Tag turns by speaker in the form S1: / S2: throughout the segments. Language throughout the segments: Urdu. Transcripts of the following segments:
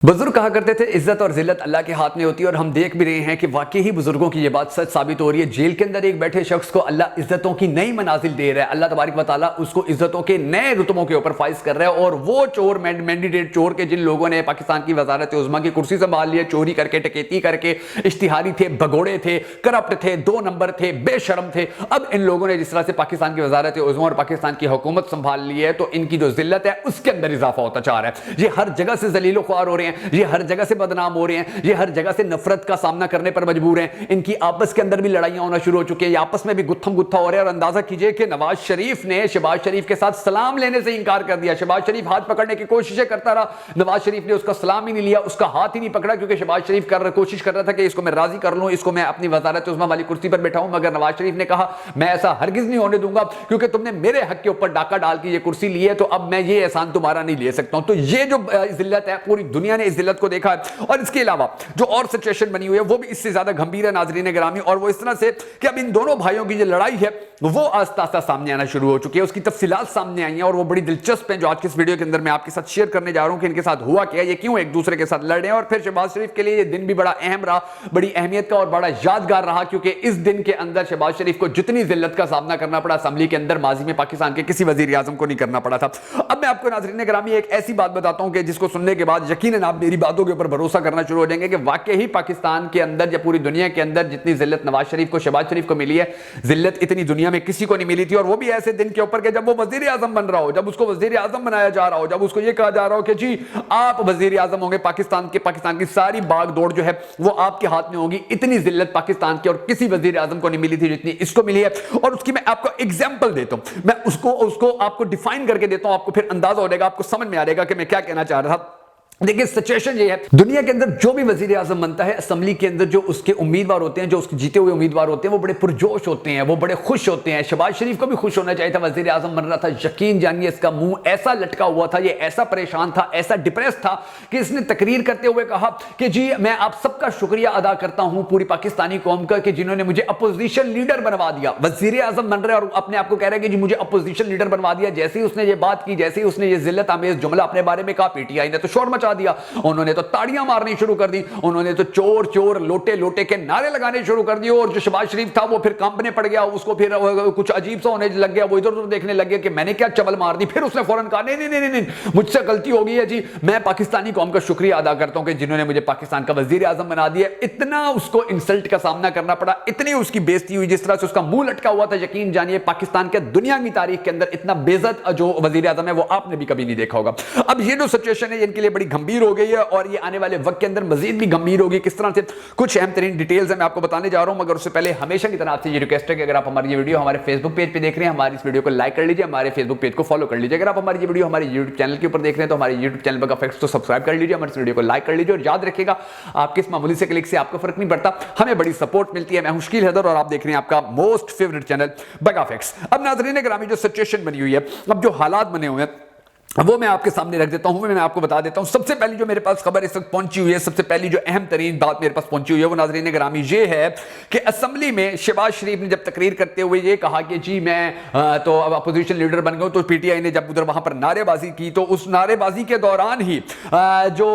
S1: بزرگ کہا کرتے تھے عزت اور ذلت اللہ کے ہاتھ میں ہوتی ہے، اور ہم دیکھ بھی رہے ہیں کہ واقعی ہی بزرگوں کی یہ بات سچ ثابت ہو رہی ہے۔ جیل کے اندر ایک بیٹھے شخص کو اللہ عزتوں کی نئی منازل دے رہا ہے، اللہ تبارک و تعالیٰ اس کو عزتوں کے نئے رتبوں کے اوپر فائز کر رہا ہے۔ اور وہ چور، مینڈیٹیڈ چور کے جن لوگوں نے پاکستان کی وزارت عظمیٰ کی کرسی سنبھال لی ہے، چوری کر کے، ڈکیتی کر کے، اشتہاری تھے، بھگوڑے تھے، کرپٹ تھے، دو نمبر تھے، بے شرم تھے، اب ان لوگوں نے جس طرح سے پاکستان کی وزارت عظمیٰ اور پاکستان کی حکومت سنبھال لی ہے، تو ان کی جو ذلت ہے اس کے اندر اضافہ ہوتا جا رہا ہے۔ یہ ہر جگہ سے ذلیل و خوار ہو رہے ہیں، یہ ہر جگہ سے بدنام ہو رہے ہیں، یہ ہر جگہ سے نفرت کا سامنا کرنے پر مجبور ہیں، ان کی آپس کے اندر بھی لڑائیاں ہونا شروع ہو چکی ہیں، یہ آپس میں بھی گتھم گتھا ہو رہے ہیں۔ اور اندازہ کیجئے کہ نواز شریف نے شہباز شریف کے ساتھ سلام لینے سے انکار کر دیا۔ شہباز شریف ہاتھ پکڑنے کی کوششیں کرتا رہا، نواز شریف نے اس کا سلام ہی نہیں لیا، اس کا ہاتھ ہی نہیں پکڑا، کیونکہ شہباز شریف کوشش کر رہا تھا کہ اس کو میں راضی کر لوں، اس کو میں اپنی وزارت عظمیٰ والی کرسی پر بٹھاؤں، مگر نواز شریف نے کہا میں ایسا ہرگز نہیں ہونے دوں گا، کیونکہ تم نے میرے حق کے اوپر ڈاکہ ڈال کے یہ کرسی لی ہے، تو اب میں یہ احسان تمہارا نہیں لے سکتا ہوں۔ تو یہ جو ذلت ہے، پوری دنیا نے اس ذلت کو دیکھا ہے۔ اور اس کے علاوہ جو اور سچویشن بنی ہوئی ہے وہ بھی اس سے زیادہ گھمبیر ہے ناظرین گرامی، اور وہ اس طرح سے کہ اب ان دونوں بھائیوں کی جو لڑائی ہے وہ آہستہ آہستہ سامنے آنا شروع ہو چکی ہے، اس کی تفصیلات سامنے آئی ہیں، اور وہ بڑی دلچسپ ہیں جو آج کی اس ویڈیو کے اندر میں آپ کے ساتھ شیئر کرنے جا رہا ہوں کہ ان کے ساتھ ہوا کیا، یہ کیوں ایک دوسرے کے ساتھ لڑے ہیں۔ اور پھر شہباز شریف کے لیے یہ دن بھی بڑا اہم رہا، بڑی اہمیت کا اور بڑا یادگار رہا، کیونکہ اس دن کے اندر شہباز شریف کو جتنی ذلت کا سامنا کرنا پڑا اسمبلی کے اندر، ماضی میں پاکستان کے کسی وزیر اعظم کو نہیں کرنا پڑا تھا۔ اب میں آپ کو ناظرین گرامی ایک ایسی بات بتاتا ہوں کہ جس کو سننے کے بعد یقیناً آپ میری باتوں کے اوپر بھروسہ کرنا شروع ہو جائیں گے کہ واقعی پاکستان کے اندر یا پوری دنیا کے اندر جتنی ذلت نواز شریف کو، شہباز شریف کو ملی ہے، ذلت اتنی دنیا میں کسی کو نہیں ملی تھی، اور وہ بھی ایسے دن کے اوپر کہ جب وہ وزیر اعظم بن رہا ہو، جب اس کو وزیر اعظم بنایا جا رہا ہو، جب اس کو یہ کہا جا رہا ہو کہ جی آپ وزیر اعظم ہوں گے، پاکستان کی ساری باغ دوڑ جو ہے وہ آپ کے ہاتھ میں ہوگی، اتنی ذلت پاکستان کے اور کسی وزیر اعظم کو نہیں ملی تھی جتنی اس کو ملی ہے۔ اور اس کی میں آپ کو ایگزامپل دیتا ہوں، میں اس کو آپ کو ڈیفائن کر کے دیتا ہوں، آپ کو پھر اندازہ ہو جائے گا، آپ کو سمجھ میں آ جائے گا کہ میں کیا کہنا چاہ رہا تھا۔ دیکھیں سچویشن یہ ہے، دنیا کے اندر جو بھی وزیر اعظم بنتا ہے، اسمبلی کے اندر جو اس کے امیدوار ہوتے ہیں، جو اس کے جیتے ہوئے امیدوار ہوتے ہیں، وہ بڑے پرجوش ہوتے ہیں، وہ بڑے خوش ہوتے ہیں۔ شہباز شریف کو بھی خوش ہونا چاہیے تھا، وزیر اعظم بن رہا تھا، یقین جانیے اس کا منہ ایسا لٹکا ہوا تھا، یہ ایسا پریشان تھا، ایسا ڈپریس تھا کہ اس نے تقریر کرتے ہوئے کہا کہ جی میں آپ سب کا شکریہ ادا کرتا ہوں، پوری پاکستانی قوم کا، کہ جنہوں نے مجھے اپوزیشن لیڈر بنوا دیا۔ وزیر اعظم بن رہے اور اپنے آپ کو کہہ رہے ہیں کہ جی مجھے اپوزیشن لیڈر بنوا دیا۔ جیسے ہی اس نے یہ بات کی، جیسے ہی اس نے یہ ذلت آمیز جملہ اپنے بارے میں کہا، پی ٹی آئی نے تو شور مچا دیا، انہوں نے تو تاڑیاں مارنی شروع کر دی، انہوں نے تو چور چور لوٹے لوٹے کے نعرے لگانے شروع کر دیے، اور جو شہباز شریف تھا وہ پھر کانپنے پڑ گیا، اس کو پھر کچھ عجیب سا ہونے لگ گیا، وہ ادھر ادھر دیکھنے لگ گیا کہ میں نے کیا چبل مار دی۔ پھر اس نے فوراً کہا نہیں نہیں نہیں، مجھ سے غلطی ہو گئی ہے جی، میں پاکستانی قوم کا شکریہ ادا کرتا ہوں کہ جنہوں نے مجھے پاکستان کا وزیر اعظم بنا دیا۔ اتنا اس کو انسلٹ کا سامنا کرنا پڑا، اتنی اس کی بےزتی ہوئی، جس طرح سے اس کا منہ لٹکا ہوا تھا، یقین جانیے پاکستان کے دنیا کی تاریخ کے اندر اتنا بے عزت جو وزیر اعظم ہے وہ آپ نے بھی کبھی نہیں دیکھا ہوگا۔ اب یہ جو سچویشن ہے ان کے لیے بڑی گھمبیر ہو گئی ہے، اور یہ آنے والے وقت کے اندر مزید بھی گمبھیر ہوگی۔ کس طرح سے کچھ اہم ترین ڈیٹیلز ہیں میں آپ کو بتانے جا رہا ہوں، مگر اس سے پہلے ہمیشہ کی طرح آپ سے یہ ریکویسٹ ہے کہ اگر آپ ہماری یہ ویڈیو ہمارے فیس بک پیج پہ دیکھ رہے ہیں، ہماری اس ویڈیو کو لائک کر لیجیے، ہمارے فیس بک پیج کو فالو کر لیجیے۔ اگر آپ ہماری یہ ویڈیو ہمارے یوٹیوب چینل کے اوپر دیکھ رہے ہیں تو ہمارے یوٹیوب چینل پر فیکٹس کو سبسکرائب کر لیجیے، ہماری اس ویڈیو کو لائک کر لیجیے، اور یاد رکھیے گا آپ کے اس معمولی سے کلک سے آپ کو فرق نہیں پڑتا، ہمیں بڑی سپورٹ ملتی ہے۔ میں ہوں شکیل حیدر اور آپ دیکھ رہے ہیں آپ کا موسٹ فیورٹ چینل بگا فیکٹس۔ اب ناظرین گرامی جو سچویشن بنی ہوئی ہے، اب جو حالات بنے ہوئے ہیں وہ میں آپ کے سامنے رکھ دیتا ہوں، میں آپ کو بتا دیتا ہوں۔ سب سے پہلی جو میرے پاس خبر اس وقت پہنچی ہوئی ہے، سب سے پہلی جو اہم ترین بات میرے پاس پہنچی ہوئی ہے وہ ناظرین گرامی یہ ہے کہ اسمبلی میں شہباز شریف نے جب تقریر کرتے ہوئے یہ کہا کہ جی میں تو اب اپوزیشن لیڈر بن گیا ہوں، تو پی ٹی آئی نے جب ادھر وہاں پر نعرے بازی کی تو اس نعرے بازی کے دوران ہی جو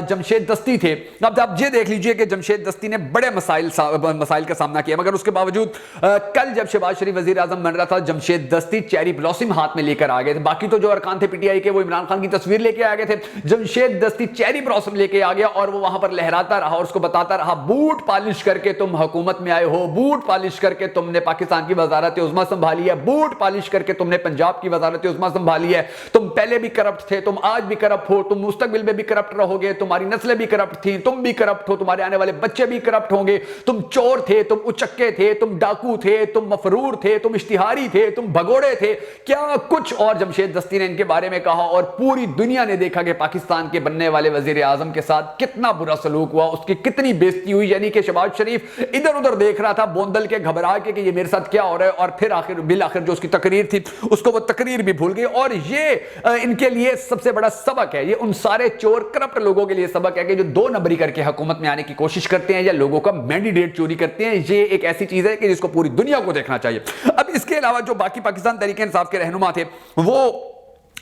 S1: جمشید دستی تھے، اب آپ یہ دیکھ لیجئے کہ جمشید دستی نے بڑے مسائل کا سامنا کیا، مگر اس کے باوجود کل جب شہباز شریف وزیر اعظم بن رہا تھا، جمشید دستی چیری بلاسم ہاتھ میں لے کر آ گئے تھے۔ باقی تو جو ارکان تھے پی ٹی آئی کہ وہ عمران خان کی تصویر لے کے آ گئے تھے، جمشید دستی چیری بلاسم لے کے آ گیا، اور وہ وہاں پر لہراتا رہا اور اس کو بتاتا رہا بوٹ پالش کر کے تم حکومت میں آئے ہو، بوٹ پالش کر کے تم نے پاکستان کی وزارت عظمیٰ سنبھالی ہے، بوٹ پالش کر کے تم نے پنجاب کی وزارت عظمیٰ سنبھالی ہے، تم پہلے بھی کرپٹ تھے، تم آج بھی کرپٹ ہو، تم مستقبل میں بھی کرپٹ رہو گے، تمہاری نسلیں بھی کرپٹ تھیں، تم بھی کرپٹ ہو، تمہارے آنے والے بچے بھی کرپٹ ہوں گے، تم چور تھے، تم اچکے تھے، تم ڈاکو تھے، تم مفرور تھے، تم اشتہاری تھے، تم بھگوڑے تھے، کیا کچھ اور جمشید دستی نے ان کے بارے میں کہا، اور پوری دنیا نے دیکھا کہ پاکستان کے بننے والے وزیر اعظم کے ساتھ کتنا برا سلوک ہوا، اس کی کتنی بےزتی ہوئی، یعنی کہ شہباز شریف ادھر ادھر دیکھ رہا تھا بوندل کے گھبرا کے کہ یہ میرے ساتھ کیا ہو رہا ہے، اور پھر بالآخر جو اس کی تقریر تھی اس کو وہ تقریر بھی بھول گئی۔ اور یہ ان کے لیے سب سے بڑا سبق ہے، یہ ان سارے چور کرپٹ لوگوں کے لیے سبق ہے کہ جو دو نمبری کر کے حکومت میں آنے کی کوشش کرتے ہیں یا لوگوں کا مینڈیٹ چوری کرتے ہیں، یہ ایک ایسی چیز ہے کہ جس کو پوری دنیا کو دیکھنا چاہیے۔ اب اس کے علاوہ جو باقی پاکستان تحریک انصاف کے رہنما تھے وہ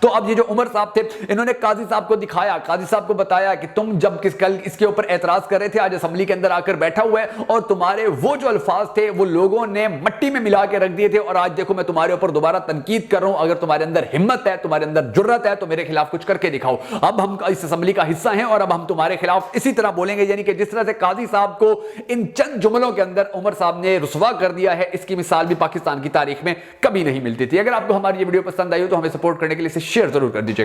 S1: تو اب یہ جو عمر صاحب تھے انہوں نے قاضی صاحب کو دکھایا، قاضی صاحب کو بتایا کہ تم جب کل اس کے اوپر اعتراض کر رہے تھے، آج اسمبلی کے اندر آ کر بیٹھا ہوا ہے اور تمہارے وہ جو الفاظ تھے وہ لوگوں نے مٹی میں ملا کے رکھ دیے تھے، اور آج دیکھو میں تمہارے اوپر دوبارہ تنقید کر رہا ہوں، اگر تمہارے اندر ہمت ہے، تمہارے اندر جرأت ہے تو میرے خلاف کچھ کر کے دکھاؤ۔ اب ہم اس اسمبلی کا حصہ ہیں اور اب ہم تمہارے خلاف اسی طرح بولیں گے، یعنی کہ جس طرح سے قاضی صاحب کو ان چند جملوں کے اندر عمر صاحب نے رسوا کر دیا ہے، اس کی مثال بھی پاکستان کی تاریخ میں کبھی نہیں ملتی تھی۔ اگر آپ کو ہماری یہ ویڈیو پسند آئی ہو تو ہمیں سپورٹ کرنے کے لیے اسے شیئر ضرور کر دیجیے گا۔